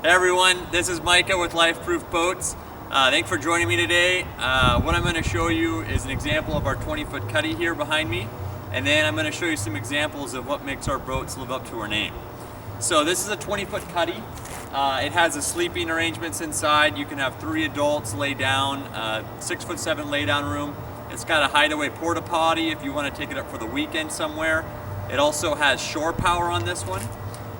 Hey everyone, this is Micah with Life Proof Boats. Thanks for joining me today. What I'm going to show you is an example of our 20-foot cuddy here behind me, and then I'm going to show you some examples of what makes our boats live up to our name. So this is a 20-foot cuddy. It has a sleeping arrangements inside. You can have 3 adults lay down, 6'7" lay down room. It's got a hideaway porta potty if you want to take it up for the weekend somewhere. It also has shore power on this one.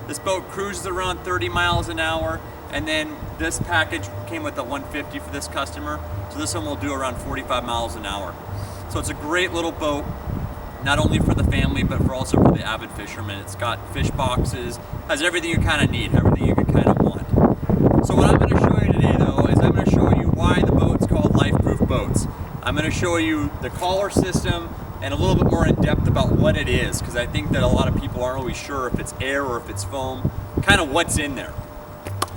This boat cruises around 30 miles an hour, and then this package came with a 150 for this customer, so this one will do around 45 miles an hour. So it's a great little boat, not only for the family, but also for the avid fisherman. It's got fish boxes, has everything you kind of need, everything you could kind of want. So what I'm going to show you today, though, is I'm going to show you why the boat's called Life Proof Boats. I'm going to show you the collar system, and a little bit more in depth about what it is, because I think that a lot of people aren't really sure if it's air or if it's foam, kind of what's in there.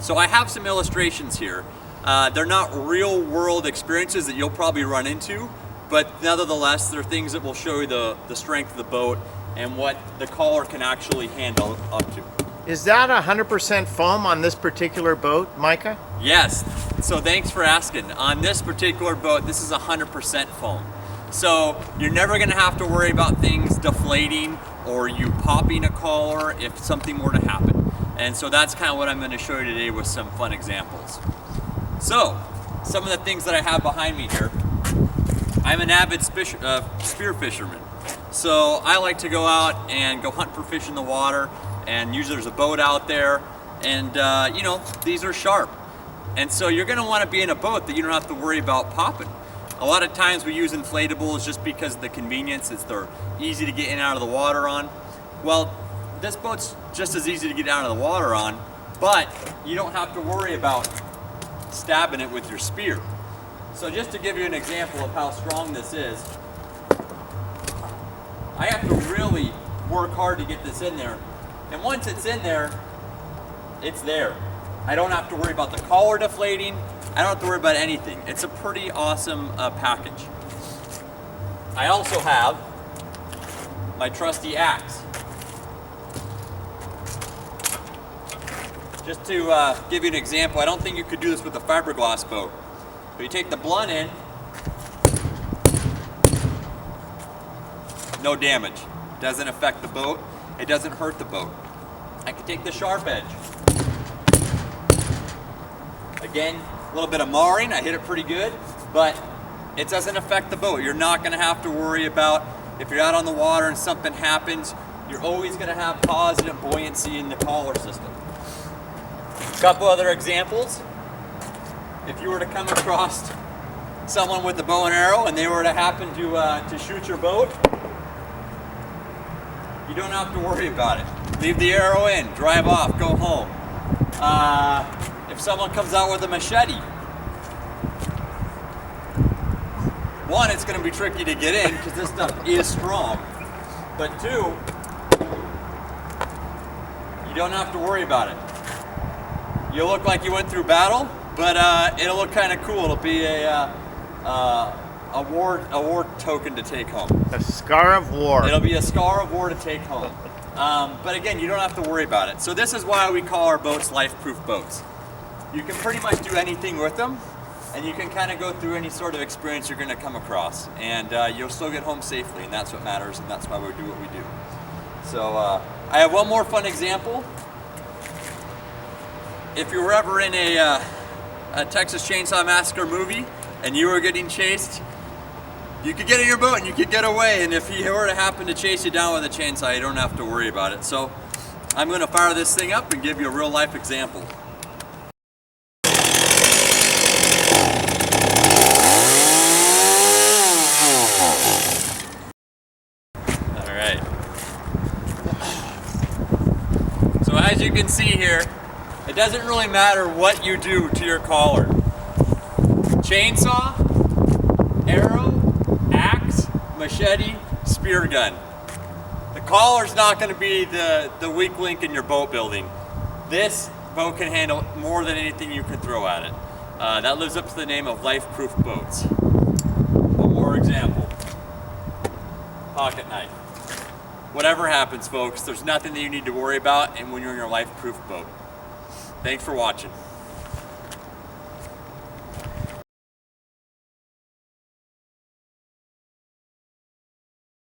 So I have some illustrations here. They're not real world experiences that you'll probably run into, but nevertheless, they're things that will show you the strength of the boat and what the collar can actually handle up to. Is that 100% foam on this particular boat, Micah? Yes, so thanks for asking. On this particular boat, this is 100% foam. So you're never going to have to worry about things deflating or you popping a collar if something were to happen. And so that's kind of what I'm going to show you today with some fun examples. So some of the things that I have behind me here, I'm an avid spear fisherman. So I like to go out and go hunt for fish in the water, and usually there's a boat out there, and you know, these are sharp. And so you're going to want to be in a boat that you don't have to worry about popping. A lot of times we use inflatables just because of the convenience. They're easy to get in and out of the water on. Well, this boat's just as easy to get out of the water on, but you don't have to worry about stabbing it with your spear. So just to give you an example of how strong this is, I have to really work hard to get this in there. And once it's in there, it's there. I don't have to worry about the collar deflating. I don't have to worry about anything. It's a pretty awesome package. I also have my trusty axe. Just to give you an example, I don't think you could do this with a fiberglass boat. But you take the blunt in, no damage. Doesn't affect the boat. It doesn't hurt the boat. I can take the sharp edge. Again, a little bit of marring, I hit it pretty good, but it doesn't affect the boat. You're not going to have to worry about if you're out on the water and something happens, you're always going to have positive buoyancy in the collar system. A couple other examples. If you were to come across someone with a bow and arrow and they were to happen to shoot your boat, you don't have to worry about it. Leave the arrow in, drive off, go home. If someone comes out with a machete, one, it's going to be tricky to get in because this stuff is strong, but two, you don't have to worry about it. You'll look like you went through battle, but it'll look kind of cool. It'll be a war token to take home. A scar of war. It'll be a scar of war to take home. But again, you don't have to worry about it. So this is why we call our boats life-proof boats. You can pretty much do anything with them, and you can kind of go through any sort of experience you're going to come across, and you'll still get home safely, and that's what matters, and that's why we do what we do. So I have one more fun example. If you were ever in a Texas Chainsaw Massacre movie and you were getting chased, you could get in your boat and you could get away, and if he were to happen to chase you down with a chainsaw, you don't have to worry about it. So I'm going to fire this thing up and give you a real life example. Alright. So as you can see here, it doesn't really matter what you do to your collar. Chainsaw, arrow, axe, machete, spear gun. The collar's not going to be the weak link in your boat building. This boat can handle more than anything you could throw at it. That lives up to the name of life-proof boats. One more example. Pocket knife. Whatever happens, folks, there's nothing that you need to worry about and when you're in your life-proof boat. Thanks for watching.